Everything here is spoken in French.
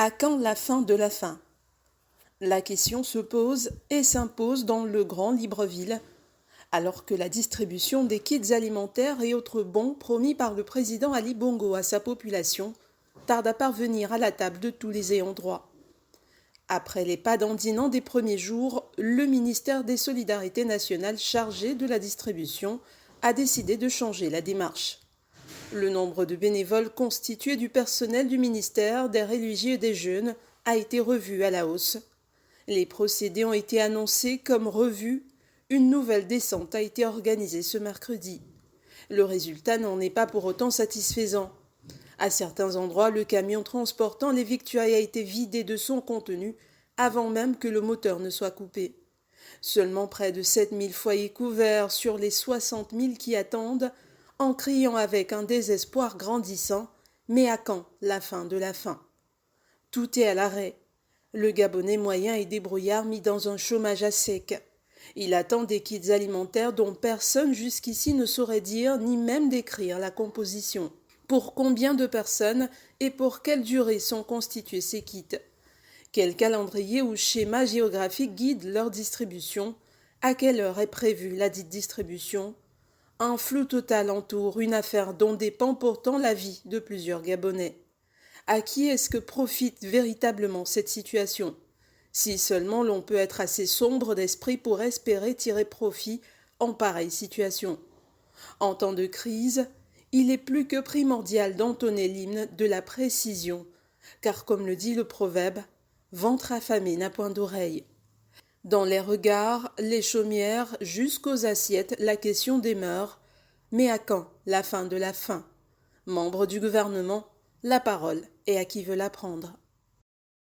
À quand la fin de la faim? La question se pose et s'impose dans le grand Libreville, alors que la distribution des kits alimentaires et autres bons promis par le président Ali Bongo à sa population tarde à parvenir à la table de tous les ayants droit. Après les pas dandinants des premiers jours, le ministère des Solidarités nationales chargé de la distribution a décidé de changer la démarche. Le nombre de bénévoles constitués du personnel du ministère, des religieux et des jeunes a été revu à la hausse. Les procédés ont été annoncés comme revus. Une nouvelle descente a été organisée ce mercredi. Le résultat n'en est pas pour autant satisfaisant. À certains endroits, le camion transportant les victuailles a été vidé de son contenu avant même que le moteur ne soit coupé. Seulement près de 7000 foyers couverts sur les 60 000 qui attendent, en criant avec un désespoir grandissant « Mais à quand la fin de la faim ?» Tout est à l'arrêt. Le Gabonais moyen est débrouillard mis dans un chômage à sec. Il attend des kits alimentaires dont personne jusqu'ici ne saurait dire ni même décrire la composition. Pour combien de personnes et pour quelle durée sont constitués ces kits? Quel calendrier ou schéma géographique guide leur distribution? À quelle heure est prévue la dite distribution? Un flou total entoure une affaire dont dépend pourtant la vie de plusieurs Gabonais. À qui est-ce que profite véritablement cette situation? Si seulement l'on peut être assez sombre d'esprit pour espérer tirer profit en pareille situation. En temps de crise, il est plus que primordial d'entonner l'hymne de la précision, car comme le dit le proverbe, « ventre affamé n'a point d'oreille ». Dans les regards, les chaumières, jusqu'aux assiettes, la question demeure « Mais à quand la fin de la faim ?» Membre du gouvernement, la parole est à qui veut la prendre.